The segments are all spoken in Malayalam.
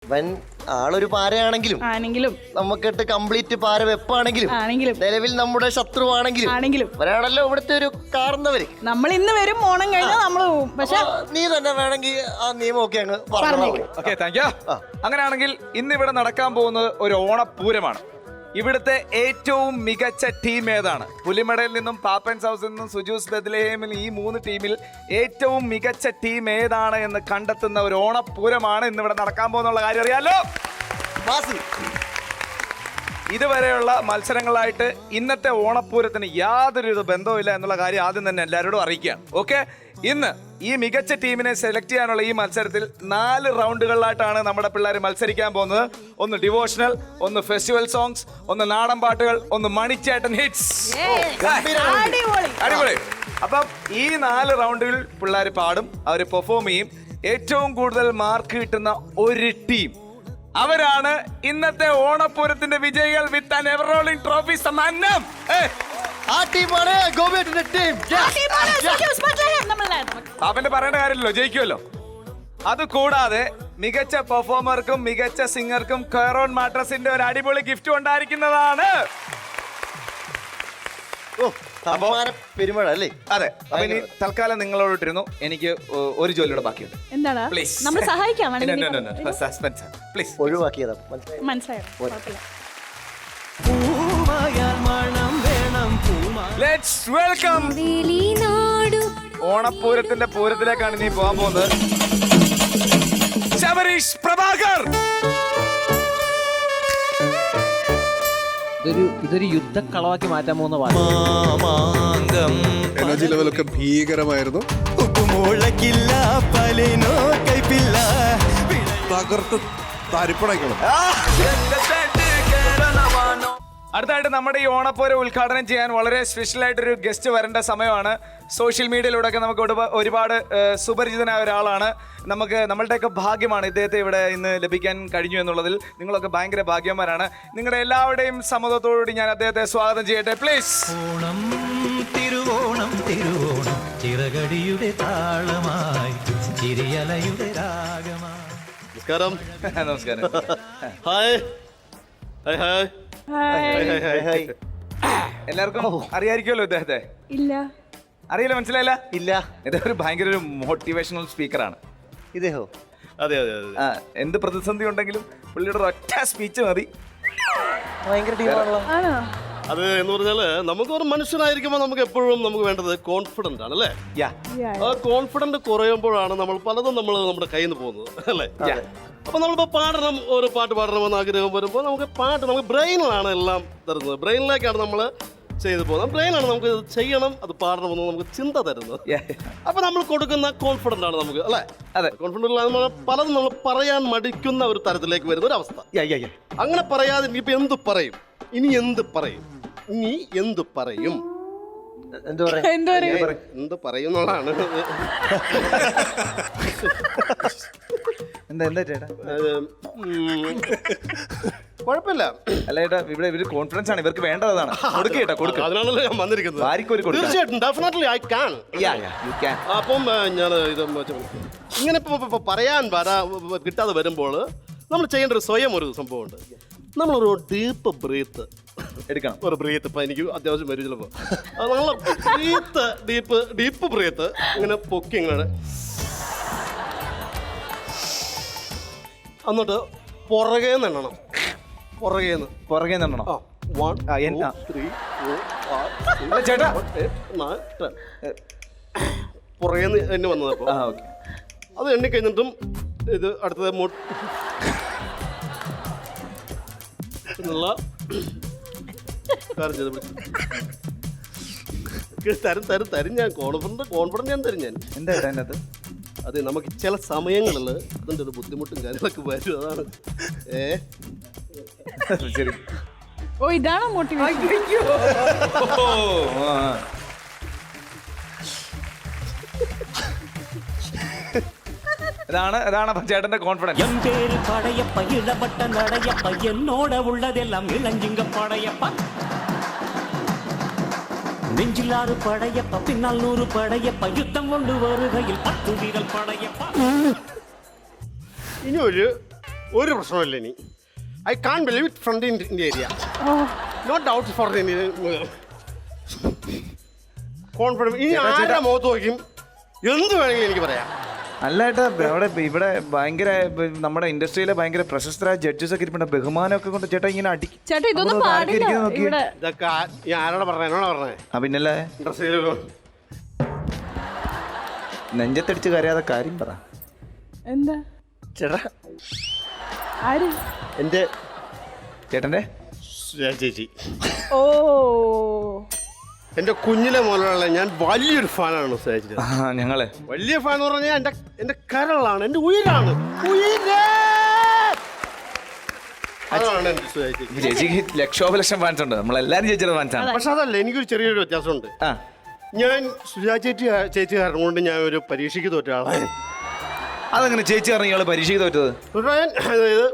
വൻ ആളൊരു പാരയാണെങ്കിലും നമുക്കിട്ട് കംപ്ലീറ്റ് പാര വെപ്പാണെങ്കിലും നിലവിൽ നമ്മുടെ ശത്രുവാണെങ്കിലും അവരാണല്ലോ ഇവിടുത്തെ ഒരു കാർന്നവര്. നമ്മൾ ഇന്ന് വരും, ഓണം കഴിഞ്ഞാൽ നമ്മൾ പോവും. പക്ഷെ നീ തന്നെ വേണമെങ്കിൽ ആ നിയമം ഒക്കെ അങ്ങ് പറഞ്ഞു. Okay, thank you. അങ്ങനെയാണെങ്കിൽ ഇന്ന് ഇവിടെ നടക്കാൻ പോകുന്നത് ഒരു ഓണപ്പൂരമാണ്. ഇവിടുത്തെ ഏറ്റവും മികച്ച ടീം ഏതാണ്? പുലിമടയിൽ നിന്നും പാപ്പൻസ് ഹൗസിൽ നിന്നും സുജൂസ് ബെത്ലഹേമിൽ ഈ 3 ടീമിൽ ഏറ്റവും മികച്ച ടീം ഏതാണ് എന്ന് കണ്ടെത്തുന്ന ഒരു ഓണപ്പൂരമാണ് ഇന്നിവിടെ നടക്കാൻ പോകുന്നുള്ള കാര്യം അറിയാലോ. ഇതുവരെയുള്ള മത്സരങ്ങളായിട്ട് ഇന്നത്തെ ഓണപ്പൂരത്തിന് യാതൊരു ബന്ധവുമില്ല എന്നുള്ള കാര്യം ആദ്യം തന്നെ എല്ലാവരോടും അറിയിക്കുകയാണ്. ഓക്കെ, ഇന്ന് ഈ മികച്ച ടീമിനെ സെലക്ട് ചെയ്യാനുള്ള ഈ മത്സരത്തിൽ 4 റൗണ്ടുകളിലായിട്ടാണ് നമ്മുടെ പിള്ളേർ മത്സരിക്കാൻ പോകുന്നത്. ഒന്ന് ഡിവോഷണൽ, ഒന്ന് ഫെസ്റ്റിവൽ സോങ്സ്, ഒന്ന് നാടൻ പാട്ടുകൾ, ഒന്ന് മണിച്ചേട്ടൻ ഹിറ്റ്സ്. അടിപൊളി. അപ്പം ഈ 4 റൗണ്ടുകൾ പിള്ളേർ പാടും, അവർ പെർഫോം ചെയ്യും. ഏറ്റവും കൂടുതൽ മാർക്ക് കിട്ടുന്ന ഒരു ടീം, അവരാണ് ഇന്നത്തെ ഓണപ്പൂരത്തിന്റെ വിജയികൾ with an ever rolling trophy സമ്മാനം. ആ ടീമാണ് ഗോപിയേട്ടന്റെ ടീം. അവന്റെ പറയേണ്ട കാര്യമില്ലല്ലോ, ജയിക്കുമല്ലോ. അത് കൂടാതെ മികച്ച പെർഫോമർക്കും മികച്ച സിംഗർക്കും കെയറോൺ മാട്രസിന്റെ ഒരു അടിപൊളി ഗിഫ്റ്റ് ഉണ്ടായിരിക്കുന്നതാണ്. പെരുമഴ അല്ലേ? അതെ. അപ്പൊ ഇനി തൽക്കാലം നിങ്ങളോടിരുന്നു, എനിക്ക് ഒരു ജോലിയുടെ ബാക്കിയുണ്ട്. എന്താണ്? പ്ലീസ് നമ്മൾ സഹായിക്കാം. Suspense please. ഒഴിവാക്കിയതാ, മനസ്സിലായോ? Let's welcome. ഓണപ്പൂരത്തിന്റെ പൂരത്തിലേക്കാണ് നീ പോകാൻ പോകുന്നത്. ശബരീഷ് പ്രഭാകർ. ഇതൊരു യുദ്ധക്കളവാക്കി മാറ്റാൻ പോകുന്ന പാട്ട്. എനർജി ലെവലൊക്കെ ഭീകരമായിരുന്നു. തകർത്ത് തരിപ്പണയ്ക്കണം. അടുത്തായിട്ട് നമ്മുടെ ഈ ഓണപ്പൂരം ഉദ്ഘാടനം ചെയ്യാൻ വളരെ സ്പെഷ്യൽ ആയിട്ടൊരു ഗസ്റ്റ് വരേണ്ട സമയമാണ്. സോഷ്യൽ മീഡിയയിലൂടെയൊക്കെ നമുക്ക് ഒരുപാട് സുപരിചിതനായ ഒരാളാണ്. നമ്മളുടെയൊക്കെ ഭാഗ്യമാണ് ഇദ്ദേഹത്തെ ഇവിടെ ഇന്ന് ലഭിക്കാൻ കഴിഞ്ഞു എന്നുള്ളതിൽ. നിങ്ങളൊക്കെ ഭയങ്കര ഭാഗ്യന്മാരാണ്. നിങ്ങളുടെ എല്ലാവരുടെയും സമ്മതത്തോടുകൂടി ഞാൻ അദ്ദേഹത്തെ സ്വാഗതം ചെയ്യട്ടെ, പ്ലീസ്. ഓണം തിരുവോണം തിരുവോണം ചിറകടിയുടെ താളമായി ചിരിയലയുടെ രാഗമായി. നമസ്കാരം. നമസ്കാരം. Hi hi hi. എല്ലാവർക്കും അറിയായിരിക്കുമല്ലോ ഇദ്ദേഹത്തെ? ഇല്ല. അറിയില്ല, മനസ്സിലായില്ല? ഇല്ല. ഇദ്ദേഹം ഒരു ഭയങ്കര ഒരു മോട്ടിവേഷണൽ സ്പീക്കറാണ്. ഇദ്ദേഹോ? അതെ അതെ അതെ. എന്ത് പ്രതിസന്ധി ഉണ്ടെങ്കിലും പുള്ളിയുടെ ഒറ്റ സ്പീച്ച് മതി. ഭയങ്കര ടീമാണല്ലോ. ആണോ? അത് എന്ന് പറഞ്ഞാല് നമുക്ക് ഒരു മനുഷ്യനായിരിക്കുമ്പോൾ നമുക്ക് എപ്പോഴും നമുക്ക് വേണ്ടത് കോൺഫിഡന്റ് ആണ്, അല്ലേ? ആ കോൺഫിഡന്റ് കുറയുമ്പോഴാണ് നമ്മൾ പലതും നമ്മുടെ കയ്യിൽ നിന്ന് പോകുന്നത്, അല്ലേ? അപ്പൊ നമ്മളിപ്പോ പാടണം, ഒരു പാട്ട് പാടണമെന്ന് ആഗ്രഹം വരുമ്പോൾ നമുക്ക് ബ്രെയിനിലാണ് എല്ലാം തരുന്നത്. ബ്രെയിനിലേക്കാണ് നമ്മൾ ചെയ്തു പോകുന്നത്. ബ്രെയിനാണ് നമുക്ക് ചെയ്യണം, അത് പാടണമെന്ന് നമുക്ക് ചിന്ത തരുന്നത്. അപ്പൊ നമ്മൾ കൊടുക്കുന്ന കോൺഫിഡന്റ് ആണ് നമുക്ക്, അല്ലേ? അതെ. കോൺഫിഡന്റ് പലതും നമ്മൾ പറയാൻ മടിക്കുന്ന ഒരു തരത്തിലേക്ക് വരുന്ന ഒരു അവസ്ഥ. അങ്ങനെ പറയാതെ ഇനിയിപ്പോ എന്ത് പറയും, ഇനി എന്ത് പറയും, ഇനി എന്ത് പറയും, എന്ത് പറയും എന്നുള്ളതാണ്. എന്താ ചേട്ടാ? കുഴപ്പമില്ല. അല്ല ചേട്ടാ, ഇവിടെ ഇവര് കോൺഫിഡൻസ് ആണ്, ഇവർക്ക് വേണ്ടതാണ്. അതിനാണല്ലോ ഞാൻ വന്നിരിക്കുന്നത്. തീർച്ചയായിട്ടും, ഡെഫിനറ്റ്ലി ഐ കാൻ. അപ്പം ഞാൻ ഇത് ഇങ്ങനെ ഇപ്പൊ പറയാൻ കിട്ടാതെ വരുമ്പോൾ നമ്മൾ ചെയ്യേണ്ട ഒരു സ്വയം ഒരു സംഭവമുണ്ട്. നമ്മളൊരു ഡീപ്പ് ബ്രീത്ത് എടുക്കണം. ഒരു ബ്രീത്ത് ഇപ്പം എനിക്ക് അത്യാവശ്യം വരും ചിലപ്പോൾ. അത് നമ്മൾ ബ്രീത്ത് ഡീപ്പ് ബ്രീത്ത് ഇങ്ങനെ പൊക്കി ഇങ്ങനെ, എന്നിട്ട് പുറകെ നിന്നണം. പുറകെ നിന്നണം. 1 2 3 4 ചേട്ടാ പുറകെ എണ്ണി വന്നത്. അപ്പോൾ അത് എണ്ണി കഴിഞ്ഞിട്ടും ഇത് അടുത്തത് എന്നുള്ള തരും ഞാൻ കോൺഫിഡൻസ് ഞാൻ തരും. ഞാൻ എന്താ അതിനകത്ത്? അതെ, നമുക്ക് ചില സമയങ്ങളിൽ അതിൻ്റെ ഒരു ബുദ്ധിമുട്ടും കാര്യങ്ങളൊക്കെ വരും. അതാണ് ശരി. ഓ, ഇതാണോ മോട്ടിവേഷൻ? അതാണ് ചേട്ടന്റെ കോൺഫിഡൻസ്. என் பேரு படையப்ப இளவட்ட நடையப்ப என்னோட உள்ளதெல்லாம் இளஞ்சிங்க படையப்ப நெஞ்சிலாறு படையப்ப பின்னால் 100 படையப்ப யுத்தம் கொண்டு வருகையில் 10 வீரல் படையப்ப. ഇനി ഒരു ഒരു പ്രശ്നമില്ല ഇനി. I can't believe it friend in area. No doubt for confidence. ഇനി ആരുടെ മുഖത്ത് നോക്കിയും എന്ത് വേണമെങ്കിലും എനിക്ക് പറയാം. അല്ല ഏട്ടാ, ഇവിടെ ഭയങ്കര നമ്മുടെ ഇൻഡസ്ട്രിയിലെ ഭയങ്കര പ്രശസ്തരായ ജഡ്ജസ് ഒക്കെ ഇരിപ്പുണ്ട്. ബഹുമാനമൊക്കെ കൊണ്ട് ചേട്ടാ ഇങ്ങനെ അടി. ചേട്ടാ ഇതൊന്നും പാടില്ല ഇവിടെ. ഇതൊക്കെ ഞാൻ ആരോടെ പറഞ്ഞ എന്നോടാ പറഞ്ഞേ? പിന്നല്ലേ ഇൻഡസ്ട്രിയിൽ നെഞ്ചത്തടിച്ച് കരയാതെ കാര്യം പറ. എന്താ ചേട്ടാ ആര്? എൻ്റെ ചേട്ടന്റെ ചേച്ചി. ഓ എൻ്റെ കുഞ്ഞിലെ മുതലുള്ള ഞാൻ വലിയൊരു ഫാനാണ് ചേച്ചി. ഞങ്ങള് വലിയ ഫാൻ എന്ന് പറഞ്ഞാൽ എൻ്റെ കരളാണ്, എൻ്റെ ഉയിരാണ്. അതാണ് എൻ്റെ ചേച്ചി. ചേച്ചിക്ക് ലക്ഷോപലക്ഷം ഫാൻസ് ഉണ്ട്. നമ്മളെല്ലാരും ചേച്ചിയുടെ ഫാൻസാണ്. പക്ഷെ അതല്ല, എനിക്കൊരു ചെറിയൊരു വ്യത്യാസമുണ്ട്. ഞാൻ സുജാ ചേച്ചി കാരണം കൊണ്ട് ഞാൻ ഒരു പരീക്ഷയ്ക്ക് തോറ്റ ആളാണ്. അതങ്ങനെ ചേച്ചി പറഞ്ഞ ഇയാള് പരീക്ഷയ്ക്ക് തോറ്റത്? അതായത്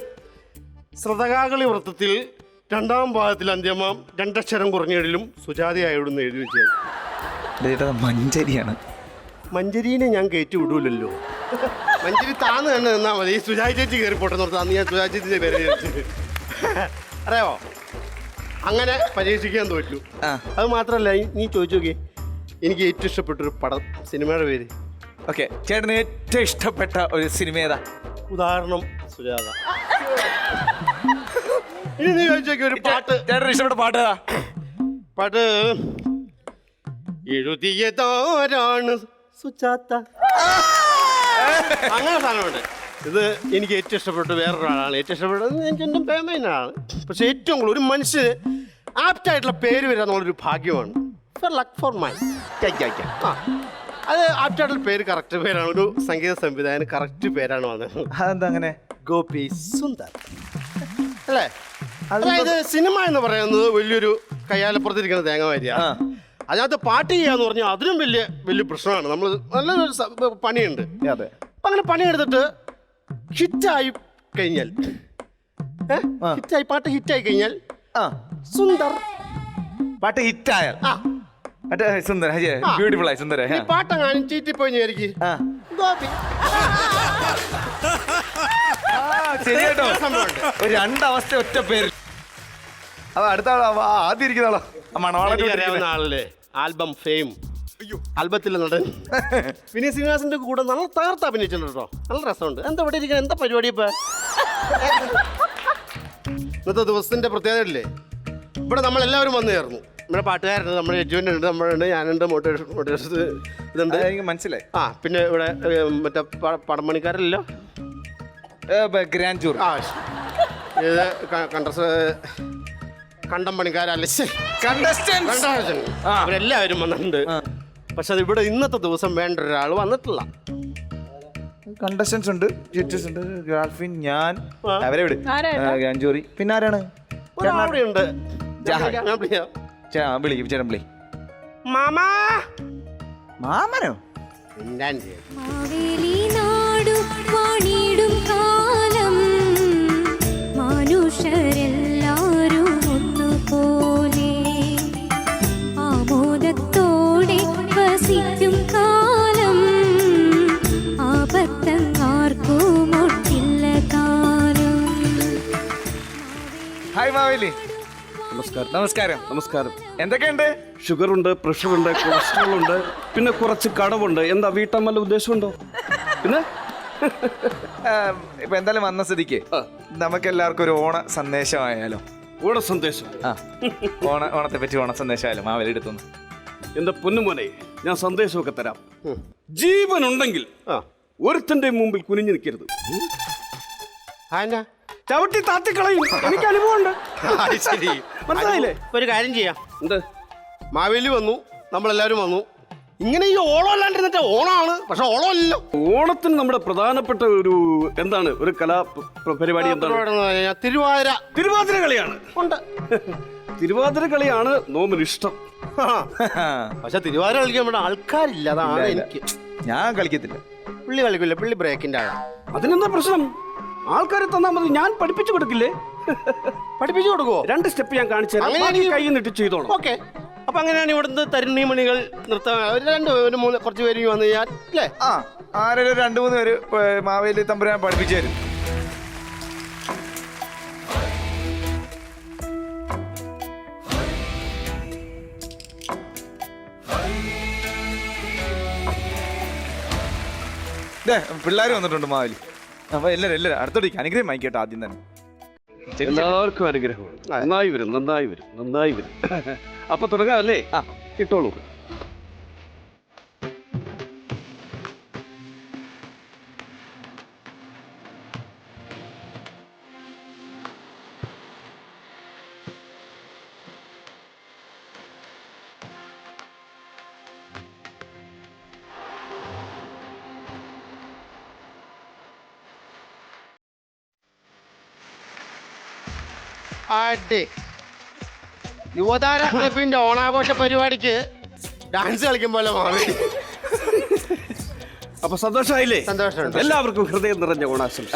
ശ്രതകാകളി വൃത്തത്തിൽ 2-ാം ഭാഗത്തിൽ അന്ത്യമാം 2 അക്ഷരം കുറഞ്ഞിടലും സുജാതയായോടെന്ന് എഴുതി വെച്ചാൽ ചേട്ടാ മഞ്ചരിയാണ്. മഞ്ചരീനെ ഞാൻ കയറ്റി വിടൂലല്ലോ. മഞ്ചരി താന്ന് തന്നെ നിന്നാ മതി. ഈ സുജാ ചേച്ചി കയറി പോട്ടെന്ന് പറഞ്ഞാൽ അന്ന് ഞാൻ സുജാ ചേച്ചിന്റെ പേര് അറിയാമോ? അങ്ങനെ പരീക്ഷിക്കാൻ തോറ്റു. അത് മാത്രമല്ല, നീ ചോദിച്ചു നോക്കി, എനിക്ക് ഏറ്റവും ഇഷ്ടപ്പെട്ടൊരു പടം, സിനിമയുടെ പേര്. ഓക്കെ, ചേട്ടന് ഏറ്റവും ഇഷ്ടപ്പെട്ട ഒരു സിനിമ ഏതാ? ഉദാഹരണം സുജാത. ഇനി നീ ചോദിച്ചോക്കി ഒരു പാട്ട്. ചേട്ടന് ഇഷ്ടപ്പെട്ട പാട്ട് ഏതാ? പാട്ട് എഴുതിയതാരാണ് സുജാത. അങ്ങനെ സാധനമുണ്ട്. ഇത് എനിക്ക് ഏറ്റവും ഇഷ്ടപ്പെട്ട വേറൊരാളാണ്. ഏറ്റവും ഇഷ്ടപ്പെട്ടത് എൻ്റെ ഫേമൈനാണ്. പക്ഷെ ഏറ്റവും കൂടുതൽ ഒരു മനുഷ്യന് ആപ്റ്റായിട്ടുള്ള പേര് വരിക എന്നുള്ളൊരു ഭാഗ്യമാണ്. For luck for my. അത് ആപ്റ്റായിട്ടുള്ള പേര് കറക്റ്റ് പേരാണ്. ഒരു സംഗീത സംവിധായകന് കറക്റ്റ് പേരാണ് വന്നത്. അതെന്താ അങ്ങനെ? ഗോപി സുന്ദർ അല്ലേ? അതായത് സിനിമ എന്ന് പറയുന്നത് വലിയൊരു കയ്യാലപ്പുറത്തിരിക്കുന്ന തേങ്ങമാരിയാണ്. അതിനകത്ത് പാട്ട് ചെയ്യാന്ന് പറഞ്ഞാൽ അതിനും വലിയ പ്രശ്നമാണ്. നമ്മൾ നല്ലൊരു പണിയുണ്ട്. അതെ. അപ്പം അങ്ങനെ പണിയെടുത്തിട്ട് ഹിറ്റായി കഴിഞ്ഞാൽ, പാട്ട് ഹിറ്റായി കഴിഞ്ഞാൽ സുന്ദർ പാട്ട് ഹിറ്റായ സുന്ദര, ബ്യൂട്ടിഫുൾ ആയി സുന്ദര. ഈ പാട്ടങ്ങാനും ചീറ്റിപ്പോയി വിചാരിക്കും ഗോപി. ശരിയാട്ടോ, ഒരു 2 അവസ്ഥ ഒറ്റ പേര്. അത് അടുത്ത ആദ്യം ഇരിക്കുന്ന ആളോ അറിയാവുന്ന ആളല്ലേ? ആൽബം ഫെയിം ആൽബത്തിലെ നടൻ വിനീത് ശ്രീനിവാസന്റെ കൂടെ നല്ല തകർത്ത് അഭിനയിച്ചിട്ടുണ്ട് കേട്ടോ. നല്ല രസമുണ്ട്. എന്താ ഇവിടെ ഇരിക്കുന്നത്? എന്താ പരിപാടി ഇപ്പൊ? ഇന്നത്തെ ദിവസത്തിന്റെ പ്രത്യേകത ഇല്ലേ? ഇവിടെ നമ്മളെല്ലാവരും വന്നു ചേർന്നു. നമ്മുടെ പാട്ടുകാരുണ്ട്, നമ്മുടെ യജുവിൻ്റെ ഉണ്ട്, നമ്മളുണ്ട്, ഞാനുണ്ട്, മോട്ടിവേഷൻ ഇതുണ്ട്. എനിക്ക് മനസ്സിലായി. പിന്നെ ഇവിടെ മറ്റേ പടമണിക്കാരല്ലോ, ഗ്രാൻഡ് ടൂർ. ഇത് കണ്ടം പണിക്കാരല്ലേ, അവരെല്ലാവരും വന്നിട്ടുണ്ട്. പക്ഷെ അത് ഇവിടെ ഇന്നത്തെ ദിവസം വേണ്ട ഒരാൾ വന്നിട്ടില്ല. കണ്ടസ്റ്റൻസ് ഉണ്ട്, ജഡ്ജസ് ഉണ്ട്, ഗാൽഫിൻ, ഞാൻ, അവരെ വിട്, ഗാൻജോറി. പിന്നെ ആരാണ്? ഉണ്ട്. വിളിക്കും ചേട്ടൻ വിളി. മാമാ. മാമനോ? മനുഷ്യരെല്ലാരും ഒന്നുപോലെ ആമോദത്തോടെ വസിക്കും കാലം, ആപത്തങ്ങാർക്കും ഒട്ടില്ല കാലം. ഹായ് മാവേലി. നമസ്കാരം. നമസ്കാരം. നമസ്കാരം. എന്തൊക്കെയുണ്ട്? ഷുഗറുണ്ട്, പ്രഷറുണ്ട്, കൊളസ്ട്രോൾ ഉണ്ട്, പിന്നെ കുറച്ച് കടവുണ്ട്. എന്താ വീട്ടാൻ വല്ല ഉദ്ദേശമുണ്ടോ? പിന്നെ ഇപ്പൊ എന്തായാലും വന്ന സ്ഥിതിക്ക് നമുക്ക് എല്ലാവർക്കും ഒരു ഓണ സന്ദേശമായാലോ? ഓണ സന്ദേശം? ഓണത്തെ പറ്റി ഓണ സന്ദേശമായാലും മാവേലി എടുത്തൊന്ന്. എന്റെ പൊന്നുമോനെ, ഞാൻ സന്ദേശമൊക്കെ തരാം. ജീവനുണ്ടെങ്കിൽ ഒരുത്തന്റെ മുമ്പിൽ കുനിഞ്ഞു നിൽക്കരുത്. ചവിട്ടി താത്തിക്കളയും. എനിക്ക് അനുഭവമുണ്ട്. ശരി, മനസ്സിലായില്ലേ? ഒരു കാര്യം ചെയ്യാം. എന്ത്? മാവേലി വന്നു, നമ്മളെല്ലാവരും വന്നു. ഇങ്ങനെ ഈ ഓണം അല്ലാണ്ടിരുന്നിട്ട് ഓണമാണ്, പക്ഷെ ഓണമല്ലോ. ഓണത്തിന് നമ്മുടെ പ്രധാനപ്പെട്ട എന്താണ് ഒരു കലാ പരിപാടി? എന്താണ്? തിരുവാതിര കളിയാണ്. ഉണ്ട്. തിരുവാതിര കളിയാണ് നോമിന് ഇഷ്ടം. പക്ഷെ തിരുവാതിര കളിക്കാൻ ഇവിടെ ആൾക്കാരില്ല. അതാണ് എനിക്ക്. ഞാൻ കളിക്കത്തില്ല. പുള്ളി കളിക്കില്ല, പുള്ളി ബ്രേക്കിന്റെ ആളാണ്. അതിനെന്താ പ്രശ്നം? ആൾക്കാരെ തന്നാൽ മതി, ഞാൻ പഠിപ്പിച്ചു കൊടുക്കില്ലേ? പഠിപ്പിച്ചു കൊടുക്കുവോ? 2 സ്റ്റെപ്പ് ഞാൻ കാണിച്ചു തരാം, കൈ നിട്ട് ചെയ്തോളൂ. ഓക്കെ. അപ്പൊ അങ്ങനെയാണ് ഇവിടുന്ന് തരുണിമണികൾ നൃത്തം. 2-3 കുറച്ച് പേര് വന്നു കഴിഞ്ഞാൽ അല്ലേ? ആരെങ്കിലും 2-3 പേര് മാവേലി തമ്പുരാൻ പഠിപ്പിച്ചു തരും. പിള്ളേർ വന്നിട്ടുണ്ട് മാവില്. അപ്പൊ എല്ലാരും അടുത്തോട്ടേക്ക് അനുഗ്രഹം വാങ്ങിക്കട്ടെ ആദ്യം തന്നെ. എല്ലാവർക്കും അനുഗ്രഹമാണ്. നന്നായി വരും, നന്നായി വരും, നന്നായി വരും. അപ്പൊ തുടങ്ങാം അല്ലേ? ഇട്ടോളൂ. അടി യുവതാര ക്ലബിന്റെ ഓണാഘോഷ പരിപാടിക്ക് ഡാൻസ് കളിക്കുമ്പോലെ മാറി. അപ്പൊ സന്തോഷമായില്ലേ? സന്തോഷമുണ്ട്. എല്ലാവർക്കും ഹൃദയം നിറഞ്ഞ ഓണാശംസ.